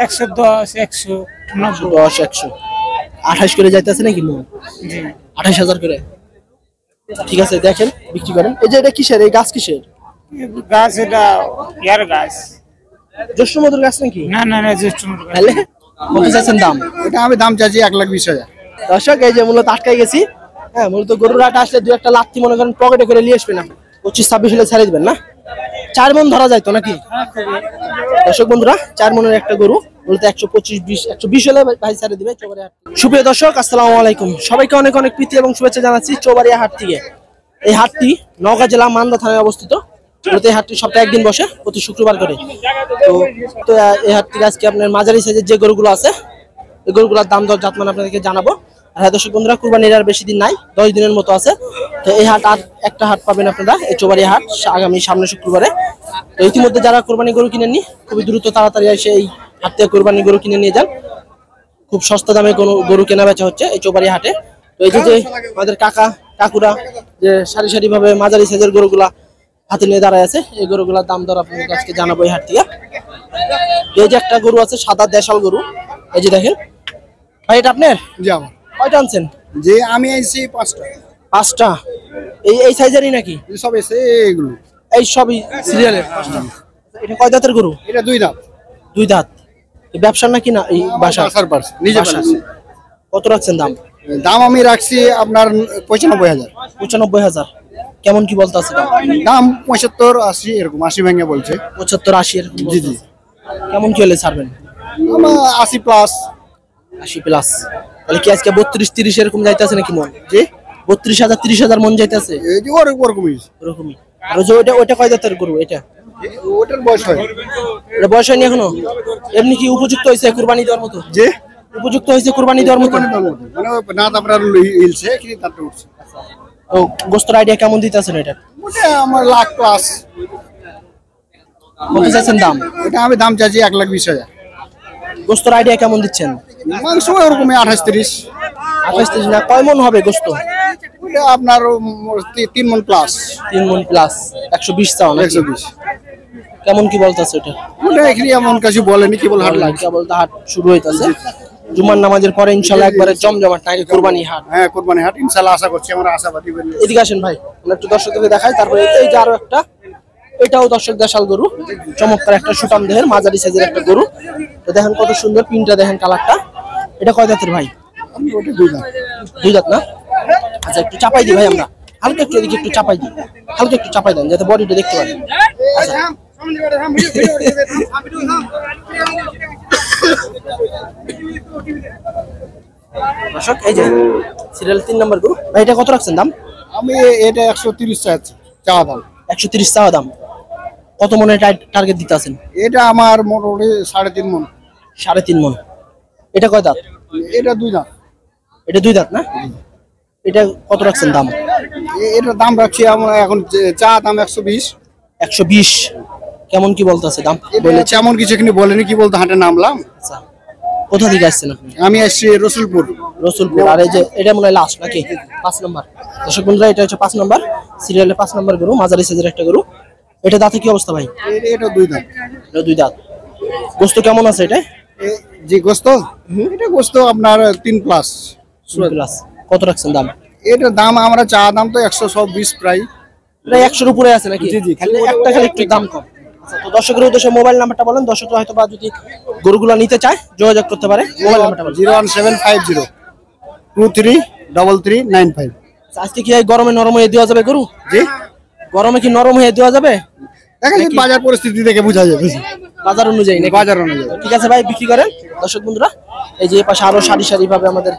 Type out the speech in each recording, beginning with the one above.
110, 190, 110, 100 28 করে যাইতেছে নাকি মন? জি 28,000 করে। ঠিক আছে দেখেন বিক্রি করেন। এই যে এটা কিসের, এই গাছ কিসের? গাছ এটা ইয়ার গাছ জ্যৈষ্ঠ মধুর গাছ নাকি? না না না জ্যৈষ্ঠ মধুর গাছ। তাহলে কত চাচ্ছেন দাম? এটা আমি দাম চাচ্ছি 1,20,000। দর্শক এই যে মূলত আটকাই গেছি। হ্যাঁ মূলত গরুর হাট আসলে দু একটা লাত্তি মনে করেন পকেটে করে নিয়ে আসবেন না, 25-26 হলে ছেড়ে দিবেন না? 4 মন ধরা যায় তো নাকি? দর্শক বন্ধুরা 4 মনের একটা গরু মূলত 125-120 হলে ভাই ছেড়ে দিবে চৌবাড়িয়া হাট। সুপ্রিয় দর্শক আসসালামু আলাইকুম, সবাইকে অনেক অনেক প্রীতি এবং শুভেচ্ছা জানাচ্ছি চৌবাড়িয়া হাট থেকে। এই হাটটি নওগাঁ জেলা মান্দা থানায় অবস্থিত। মূলত এই হাটটি সপ্তাহে একদিন বসে প্রতি শুক্রবার করে। তো এই হাট থেকে আজকে আপনার মাঝারি সাইজের যে গরুগুলো আছে এই গরুগুলোর দাম দর জাতমান আপনাদেরকে জানাবো। আর হ্যাঁ দর্শক বন্ধুরা কুরবানির আর বেশি দিন নাই, 10 দিনের মতো আছে। তো এই হাট আর একটা হাট পাবেন আপনারা এই চৌবাড়িয়া হাট আগামী সামনে শুক্রবারে। তো ইতিমধ্যে যারা কোরবানি গরু কিনেননি খুবই দ্রুত তাড়াতাড়ি এসে এই হাট থেকে কোরবানি গরু কিনে নিয়ে যান। খুব সস্তা দামে কোনো গরু কেনা বেচা হচ্ছে এই চৌবাড়িয়া হাটে। তো এই যে আমাদের কাকুরা যে সারি সারি ভাবে মাঝারি সাইজের গরুগুলা হাতে নিয়ে দাঁড়ায় আছে, এই গরুগুলার দাম দর আপনাদের আজকে জানাবো এই হাট থেকে। এই যে একটা গরু আছে সাদা দেশাল গরু, এই যে দেখেন ভাই এটা আপনার? জি আমার। কয়টা আনছেন? যে আমি আইছি 5টা। 5টা? এই সাইজেরই নাকি? সব এসে এগুলো এই সবই সিরিয়ালের 5টা। এটা কয় দাঁতের গরু? এটা 2 দাঁত। 2 দাঁত। এই ব্যবসা নাকি না এই বাসা? বাসার পার্স নিজে পার্স। কত রাখছেন দাম? দাম আমি রাখছি আপনার 95,000। 95,000। কেমন কি বলতে আছে দাম? দাম 75-80 এরকম, 80 ভেঙে বলছে। 75-80 এরকম? জি জি। কেমন কি হলে ছাড়বেন? আমার 80 প্লাস। 80 প্লাস। তাহলে কি আজকে 32-30 এরকম যাইতেছে নাকি মন? জি 32,000-30,000 মন যাইতেছে এই যে ওরকমই। এরকমই। আর ওই যে ওইটা কয় দাঁতের গরু? এটা ওটার বয়স হয়। এটা বয়স হয়নি এখনো? এমনি কি উপযুক্ত হয়েছে কুরবানি দেওয়ার মতো? যে উপযুক্ত হয়েছে কুরবানি দেওয়ার মতো? মানে না আপনার হিলছে কি তারটা উঠছে। ও গোস্তের আইডিয়া কেমন দিতেছেন এটা? ওটা আমার লাখ প্লাস। কত চাইছেন দাম? এটা আমি দাম চাচ্ছি 1,20,000। গোস্তের আইডিয়া কেমন দিচ্ছেন? মাংস ওরকমই 28-30। 28-30 না? কয় মন হবে গোস্ত? ওটা আপনার 3 মণ প্লাস। 3 মন প্লাস। 120 চাও না? 120। কেমন কি বলতেছে এটা? ওটা এখানে এমন কিছু বলেনি, কেবল হাট লাগে। কেবল তো হাট শুরু হইতাছে। জুমার নামাজের পরে ইনশাআল্লাহ একবারে জমজমাট নাকি কুরবানি হাট? হ্যাঁ কুরবানি হাট ইনশাআল্লাহ আশা করছি, আমরা আশাবাদী। এদিকে আসেন ভাই, আমরা একটু দর্শকদের দেখাই। তারপরে এই যে আরো একটা, এটাও দর্শক দেশাল গরু, চমৎকার একটা সুটাম দেহের মাঝারি সাইজের একটা গরু। তো দেখেন কত সুন্দর প্রিন্টটা, দেখেন কালারটা। এটা কয় দাঁতের ভাই? ওটা 2 দাঁত। 2 দাঁত না? আচ্ছা একটু চাপাই দিই ভাই, আমরা হালকা একটু এদিকে একটু চাপাই দিই, হালকা একটু চাপাই দেন যাতে বডিটা দেখতে পারেন। আচ্ছা দর্শক এই যে সিরিয়াল 3 নম্বর গরু ভাই, এটা কত রাখছেন দাম? আমি এটা 130 চাচ্ছি চা দাম। 130 চাওয়া দাম। কত মনে টার্গেট দিতে আছেন? এটা আমার মোটামুটি 3.5 মণ। 3.5 মন। এটা কয় দাঁত? এটা 2 দাঁত। এটা 2 দাঁত না? এটা কত রাখছেন দাম? এটার দাম রাখছি আমরা এখন চা দাম 120। 120। কেমন কি বলতে আছে দাম? বলেছে এমন কিছু এখানে বলেনি, কি বলতে হাটে নামলাম। আচ্ছা কোথা থেকে আসছেন আপনি? আমি আসছি রসুলপুর। রসুলপুর। আর এই যে এটা মনে হয় লাস্ট নাকি 5 নম্বর? দর্শক বন্ধুরা এটা হচ্ছে 5 নম্বর সিরিয়ালে 5 নম্বর গরু, মাঝারি সাইজের একটা গরু। এটা দাঁতে কি অবস্থা ভাই? এটা 2 দাঁত। এটা 2 দাঁত। গোস্ত কেমন আছে এটা? যে গোস্ত, এটা গোস্ত আপনার 3 প্লাস। প্লাস। কত রাখছেন দাম? এটার দাম আমরা চা দাম তো 120 প্রায়। এটা 100 এর উপরে আছে নাকি? জি জি। খালি একটা খালি একটু দাম কম। আচ্ছা তো দর্শকের উদ্দেশ্যে মোবাইল নাম্বারটা বলেন, দর্শকরা হয়তো বা যদি গরুগুলো নিতে চায় যোগাযোগ করতে পারে। মোবাইল নাম্বারটা বলেন। 01750 233395। আজকে কি এই গরমে নরম হয়ে দেওয়া যাবে গরু? জি গরমে কি নরম হয়ে দেওয়া যাবে? দেখেন বাজার পরিস্থিতি দেখে বোঝা যাবে। বাজার অনুযায়ী নাকি? বাজার অনুযায়ী। ঠিক আছে ভাই বিক্রি করেন। দর্শক বন্ধুরা এই যে এই পাশে আরো সারি সারি ভাবে আমাদের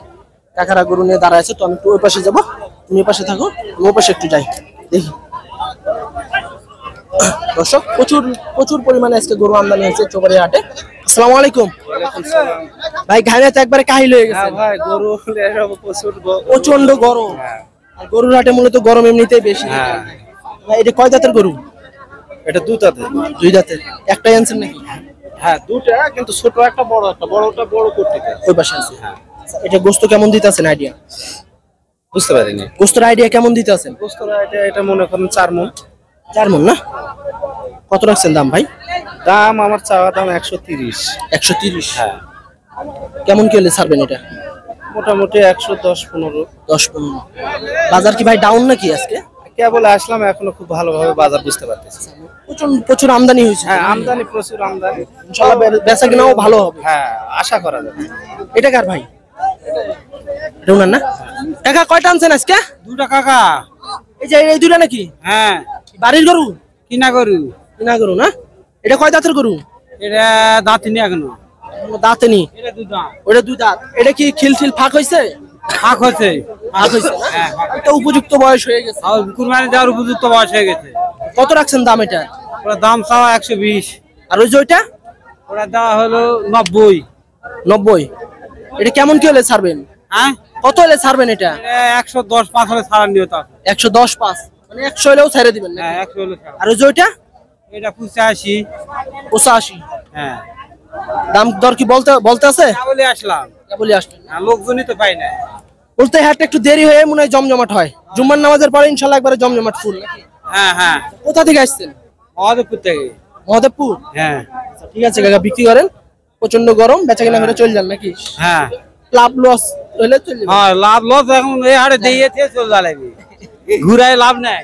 কাকারা গরু নিয়ে দাঁড়ায় আছে। তো আমি একটু ওই পাশে যাবো, তুমি ওই পাশে থাকো, ওই পাশে একটু যাই দেখি। দর্শক প্রচুর পরিমাণে আজকে গরু আমদানি হয়েছে চৌবাড়িয়া হাটে। আসসালামু আলাইকুম ভাই। ঘামে তো একবারে কাহিল হয়ে গেছে ভাই গরু প্রচন্ড গরম। আর গরুর হাটে মূলত গরম এমনিতেই বেশি। ভাই এটা কয় দাঁতের গরু? এটা 2 দাঁতের। 2 দাঁতের। একটাই আনছেন নাকি? হ্যাঁ 2টা, কিন্তু ছোট একটা বড় একটা, বড়টা বড় করতে ওই পাশে আছে। এটা গোস্ত কেমন দিতে আছেন আইডিয়া? বুঝতে পারিনি। গোস্তের আইডিয়া কেমন দিতে আছেন? গোস্তরা এটা মনে করেন 4 মণ। 4 মণ না? কত রাখছেন দাম ভাই? দাম আমার চাওয়া দাম 130। 130। হ্যাঁ, কেমন কি হলে ছাড়বেন এটা? মোটামুটি 110-15। 10-15। বাজার কি ভাই ডাউন নাকি আজকে? কেবল আসলাম, এখনো খুব ভালোভাবে বাজার বুঝতে পারতেছি। প্রচুর আমদানি হয়েছে। হ্যাঁ, আমদানি প্রচুর আমদানি। ইনশাআল্লাহ বেচা কিনাও ভালো হবে। হ্যাঁ, আশা করা যায়। এটা কার ভাই? এটা উনার না? কাকা কয়টা আনছেন আজকে? দুটা কাকা। এই যে এই দুটা নাকি? হ্যাঁ, বাড়ির গরু? কিনা গরু। কিনা গরু না? এটা কয় দাঁতের গরু? এটা দাঁতিনি এখনো। এখনো দাঁতে নি। এটা দুই দাঁত। ওটা দুই দাঁত। এটা কি খিল ফাঁক হয়েছে? ফাঁক হয়েছে। ফাঁক হয়েছে না? হ্যাঁ, এটা উপযুক্ত বয়স হয়ে গেছে। আর কুরবানি দেওয়ার উপযুক্ত বয়স হয়ে গেছে। কত রাখছেন দাম এটা? ওটা দাম চাওয়া 120। আর ওই যে ওইটা? ওটা দেওয়া হলো 90। 90। এটা কেমন কি হলে ছাড়বেন? হ্যাঁ, কত হলে ছাড়বেন এটা? 110-5 হলে ছাড়ার নিয়ত আছে। 110-5 মানে 100 হলেও ছেড়ে দিবেন না? হ্যাঁ, 100 হলে ছাড়া। আর ওই যে ওইটা? এটা 85। 85। হ্যাঁ, দাম দর কি বলতে আছে? তা বলে আসলাম। বলি আসলেন। হ্যাঁ, লোকজনই তো পাই না। বলতে হাটটা একটু দেরি হয়ে মনে হয় জমজমাট হয়। জুম্মার নামাজের পরে ইনশাআল্লাহ একবারে জমজমাট ফুল নাকি? হ্যাঁ হ্যাঁ, কোথা থেকে আসছেন? মহাদেবপুর থেকে। মহাদেবপুর। হ্যাঁ ঠিক আছে কাকা, বিক্রি করেন। প্রচন্ড গরম, বেচা কিনা করে চলে যান নাকি? হ্যাঁ লাভ লস হলে চলে যাবেন। হ্যাঁ, লাভ লস এখন এই হাটে দিয়েছে চলে যাবে, ঘুরাই লাভ নাই।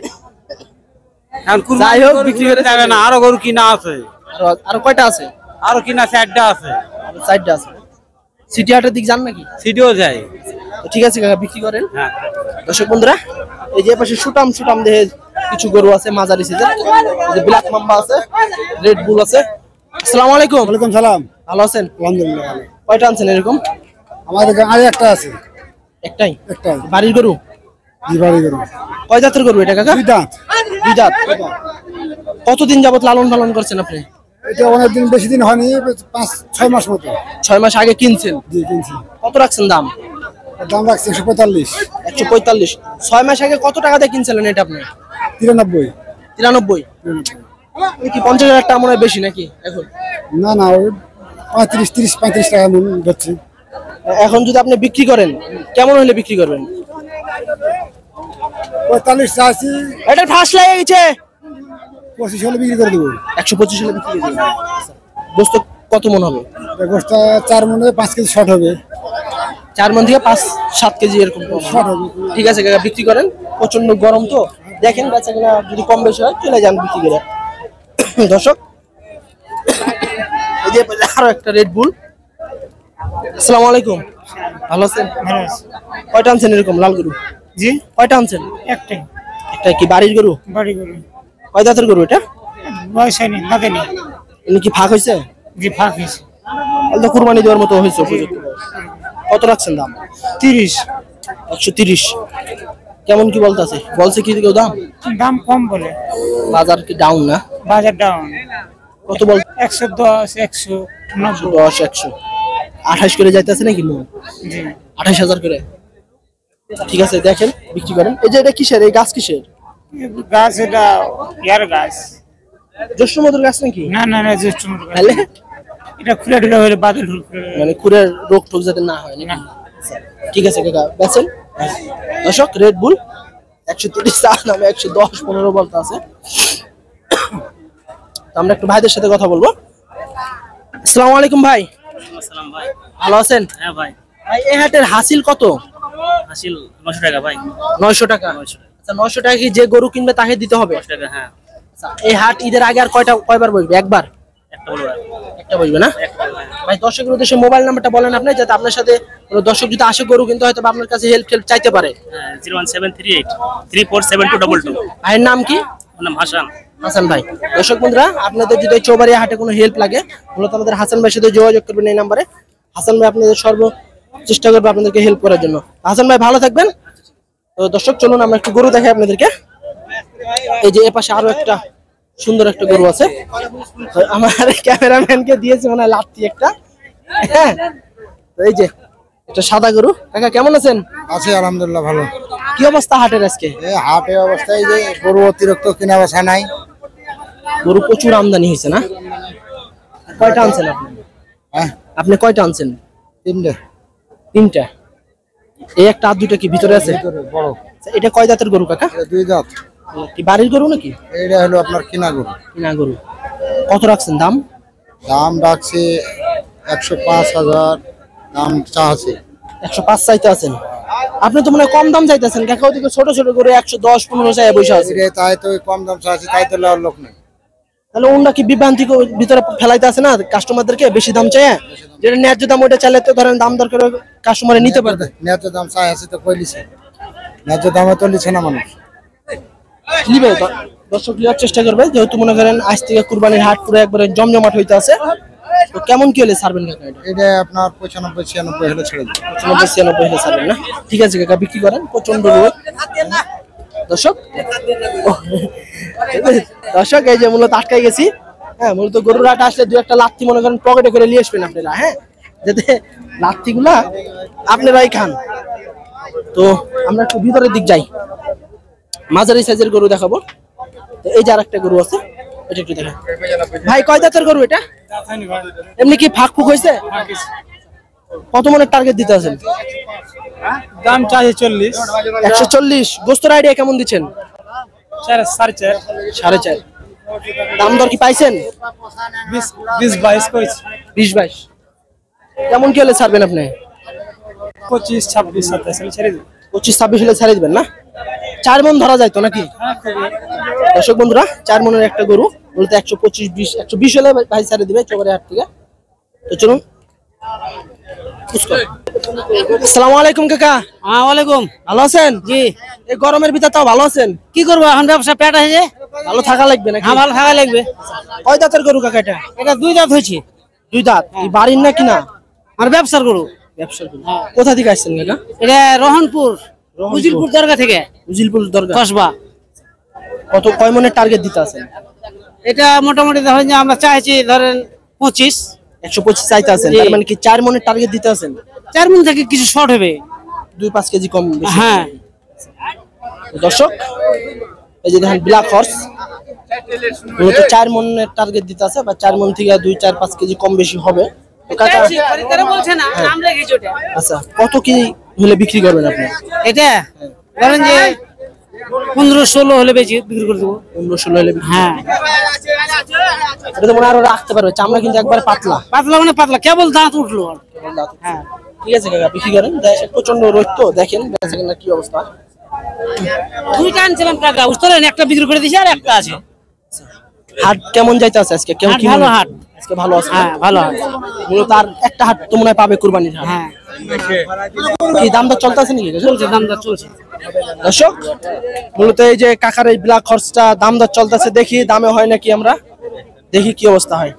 এখন যাই হোক, বিক্রি বিক্রি করে করে যাবে না, আরো গরু কিনা আছে। আর কয়টা আছে? আরো কিনা 4টা আছে। সাইডটা আছে। সিটি হাটের দিক যান নাকি? সিটিও যায়। তো ঠিক আছে কাকা, বিক্রি করেন। হ্যাঁ, দর্শক বন্ধুরা, এই যে পাশে সুটাম দেহে কিছু গরু আছে মাঝারি সাইজের। এই যে ব্ল্যাক মাম্বা আছে, রেড বুল আছে। আসসালামু আলাইকুম। ওয়ালাইকুম সালাম। ভালো আছেন? আলহামদুলিল্লাহ ভালো। কয়টা আনছেন এরকম? আমাদের আরে একটা আছে। একটাই? একটাই। বাড়ির গরু? জি, বাড়ি গরু। কয় জাতের গরু এটা কাকা? দুই দাঁত। দুই দাঁত। কতদিন যাবত লালন পালন করছেন আপনি? এটা অনেকদিন, বেশি দিন হয়নি, 5-6 মাস মতো। 6 মাস আগে কিনছেন? জি, কিনছি। কত রাখছেন দাম? এর দাম রাখছি 145। 145। 6 মাস আগে কত টাকা দিয়ে কিনছিলেন এটা আপনি? 93। 93। কি 50,000 টাকা মনে হয় বেশি নাকি এখন? না না, ওই 35 টাকা মন যাচ্ছে। এখন যদি আপনি বিক্রি করেন, কেমন হলে বিক্রি করবেন? 45 চাচ্ছি, এটা ফাঁস লেগে গেছে। 25 হলে বিক্রি করে দেবো। 125 হলে বিক্রি করে দিবেন। গোস্ত কত মন হবে? গোষ্ঠটা 4 মনে 5 কেজি শর্ট হবে। 4 মন থেকে 5-7 কেজি এরকম কম শর্ট হবে। ঠিক আছে কাকা, বিক্রি করেন। প্রচন্ড গরম তো, দেখেন বেচা কিনা যদি কম বেশি হয় চলে যান বিক্রি করে। দর্শক, এই যে আরো একটা রেড বুল। আসসালামু আলাইকুম। ভালো আছেন? কয়টা আনছেন এরকম লাল গরু? জি, কয়টা আনছেন? একটাই একটা কি বাড়ির গরু? বাড়ি গরু। কয় দাঁতের গরু এটা? বয়স হয়নি, দাঁতে নেই। এমনি কি ফাঁক হয়েছে? জি, ফাঁক হয়েছে। তাহলে তো কুরবানি দেওয়ার মতো হয়েছে উপযুক্ত বয়স। কত রাখছেন দাম? 30। 130। কেমন কি বলতেছে? বলছে কি কেউ দাম? দাম কম বলে, বাজার কি ডাউন না? বাজার ডাউন। কত বল? 110, 190। 10, 100, 28 করে যাইতেছে নাকি মন? জি, 28,000 করে। ঠিক আছে, দেখেন বিক্রি করেন। এই যে এটা কিসের? এই গাছ কিসের? গাছ এটা ইয়ার গাছ। জ্যৈষ্ঠ মধুর গাছ নাকি? না না না, জ্যৈষ্ঠ মধুর গাছ। তাহলে এটা খুলে টুলে হলে বাদল মানে কুড়ের রোগ টোগ যাতে না হয় নাকি? ঠিক আছে কাকা, বেচেন। দর্শক, রেড বুল 130 নামে 110-15 বলতে আছে। তো আমরা একটু ভাইদের সাথে কথা বলবো। আসসালামু আলাইকুম ভাই। আসসালাম ভাই। ভালো আছেন? হ্যাঁ ভাই, ভাই এই হাটের হাসিল কত? হাসিল 900 টাকা ভাই। 900 টাকা। 900 টাকা। আচ্ছা, 900 টাকা কি যে গরু কিনবে তাকে দিতে হবে? 900 টাকা, হ্যাঁ। আচ্ছা, এই হাট ঈদের আগে আর কয়বার বসবে? একবার? একটা বলো ভাই। একটা বসবে না? একটা বলো ভাই। ভাই দর্শকের উদ্দেশ্যে মোবাইল নাম্বারটা বলেন আপনি, যাতে আপনার সাথে কোনো দর্শক যদি আসে গরু কিন্তু হয়তো বা আপনার কাছে হেল্প চাইতে পারে। হ্যাঁ, 01738 347222। ভাইয়ের নাম কি? আমার নাম হাসান। হাসান ভাই। দর্শক বন্ধুরা, আপনাদের যদি এই চৌবাড়িয়া হাটে কোনো হেল্প লাগে, মূলত আমাদের হাসান ভাইয়ের সাথে যোগাযোগ করবেন এই নাম্বারে। হাসান ভাই আপনাদের চেষ্টা করবে আপনাদেরকে হেল্প করার জন্য। হাসান ভাই ভালো থাকবেন। তো দর্শক, চলুন আমরা একটু গরু দেখাই আপনাদেরকে। এই যে এপাশে আরো একটা সুন্দর একটা গরু আছে। তো আমার ক্যামেরাম্যানকে দিয়েছে মনে হয় লাত্তি একটা। হ্যাঁ, তো এই যে এটা সাদা গরু। কাকা কেমন আছেন? আছে আলহামদুলিল্লাহ ভালো। কি অবস্থা হাটের আজকে? এই হাটে অবস্থায় যে গরু অতিরিক্ত কিনা বেচা নাই। গরু প্রচুর আমদানি হয়েছে না? কয়টা আনছেন আপনি? হ্যাঁ, আপনি কয়টা আনছেন? 3টে। 3টা। এই একটা আর 2টা কি ভিতরে আছে? বড়। আচ্ছা, এটা কয় জাতের গরু কাকা? এটা 2 দাঁত। কি বাড়ির গরু নাকি? এইটা হলো আপনার কিনা গরু। কিনা গরু। কত রাখছেন দাম? দাম রাখছে 105,000 দাম চাচ্ছে। 105 চাইতে আছেন। আপনি তো মনে হয় কম দাম চাইতেছেন, কাকা ওদিকে ছোট ছোট করে 110-15 চাই বসে আছে। তাই তো কম দাম চাচ্ছে, তাই তো লওয়ার লোক নেই। তাহলে ওনরা কি বিভ্রান্তি ভিতরে ফেলাইতে আছে না কাস্টমারদেরকে, বেশি দাম চাই, যেটা ন্যায্য দাম ওইটা চাইলে তো ধরেন দাম দর করে কাস্টমারে নিতে পারবে। ন্যায্য দাম চাই আছে তো কই লিছে, ন্যায্য দামে তো লিছে না মানুষ। নিবে দর্শক নেওয়ার চেষ্টা করবে, যেহেতু মনে করেন আজ থেকে কুরবানির হাট পুরো একবারে জমজমাট হইতে আছে। তো কেমন কি হলে ছাড়বেন কাকা এটা? এটা আপনার 95-96 হলে ছেড়ে দিন। 95-96 হলে ছাড়বেন না? ঠিক আছে কাকা, বিক্রি করেন। প্রচন্ড রোদ দর্শক। দর্শক এই যে মূলত আটকাই গেছি। হ্যাঁ, মূলত গরুর হাট আসলে দুই একটা লাত্তি মনে করেন পকেটে করে নিয়ে আসবেন আপনারা, হ্যাঁ, যাতে লাত্তিগুলা আপনারাই খান। তো আমরা একটু ভিতরের দিক যাই, মাঝারি সাইজের গরু দেখাবো। তো এই যে আরেকটা গরু আছে, এটা একটু দেখেন ভাই। কয় দাঁতের গরু এটা? এমনি কি ফাঁক ফুক হয়েছে? কত মনের টার্গেট দিতে আছেন? দাম চাইছে 40। 140। গোস্তের আইডিয়া কেমন দিচ্ছেন? 4.5 4.5। দাম দর কি পাইছেন? 20-22 কইছে। 20-22। কেমন কি হলে ছাড়বেন আপনি? 25-26-27 ছেড়ে দিন। 25-26 হলে ছেড়ে দিবেন না? 4 মন ধরা যায় তো নাকি? দর্শক বন্ধুরা, 4 মনের একটা গরু বলতে 125-120 হলে ভাই ছেড়ে দিবে চোখের হাট থেকে। তো চলুন। আসসালামু আলাইকুম কাকা। ওয়ালাইকুম। ভালো আছেন? জি। এই গরমের ভিতরে তাও ভালো আছেন? কি করবো এখন, ব্যবসা পেট আছে, ভালো থাকা লাগবে নাকি? হ্যাঁ ভালো থাকা লাগবে। কয় দাঁতের গরু কাকা এটা? এটা 2 দাঁত হয়েছে। 2 দাঁত। এই বাড়ির না কিনা? আর ব্যবসার গরু। ব্যবসার গরু। কোথা থেকে আসছেন কাকা? এটা রহনপুর উজিলপুর দরগা থেকে। উজিলপুর দরগা। কসবা। কত কয় মনের টার্গেট দিতে আছেন? এটা মোটামুটি ধরেন যে আমরা চাইছি ধরেন 25। 125 চাইতে আছেন, তার মানে কি 4 মনের টার্গেট দিতে আছেন? 4 মণ থেকে কিছু শর্ট হবে। 2-5 কেজি কম বেশি। হ্যাঁ দর্শক এই যে দেখেন ব্ল্যাক হর্স, মূলত 4 মনের টার্গেট দিতে আছে, বা 4 মন থেকে 2-4-5 কেজি কম বেশি হবে। তো কাকা বলছে না, নাম রেখেছি ওটা। আচ্ছা, কত কি হলে বিক্রি করবেন আপনি? এটা ধরেন যে 15-16 হলে বেশি বিক্রি করে দেবো। 15-16 হলে বিক্রি। হ্যাঁ এটা তো মনে হয় আরো রাখতে পারবে, চামড়া কিন্তু একবার পাতলা। পাতলা মানে পাতলা, কেবল দাঁত উঠলো। হ্যাঁ ঠিক আছে কাকা, বিক্রি করেন। প্রচন্ড রোদ তো, দেখেন বেচা কেনার কি অবস্থা। 2টা আনছিলাম কাকা, বুঝলেন, একটা বিক্রি করে দিয়েছি আর একটা আছে। হাট কেমন যাইতে আছে আজকে? কেমন কি ভালো হাট আজকে? ভালো আছে। হ্যাঁ ভালো হাট। মূলত আর একটা হাট তো মনে হয় পাবে কুরবানির হাট। হ্যাঁ কি দাম দর চলতেছে নাকি? চলছে, দাম দর চলছে। দর্শক মূলত এই যে কাকার এই ব্ল্যাক হর্সটা দাম দর চলতেছে, দেখি দামে হয় নাকি, আমরা দেখি কি অবস্থা হয়।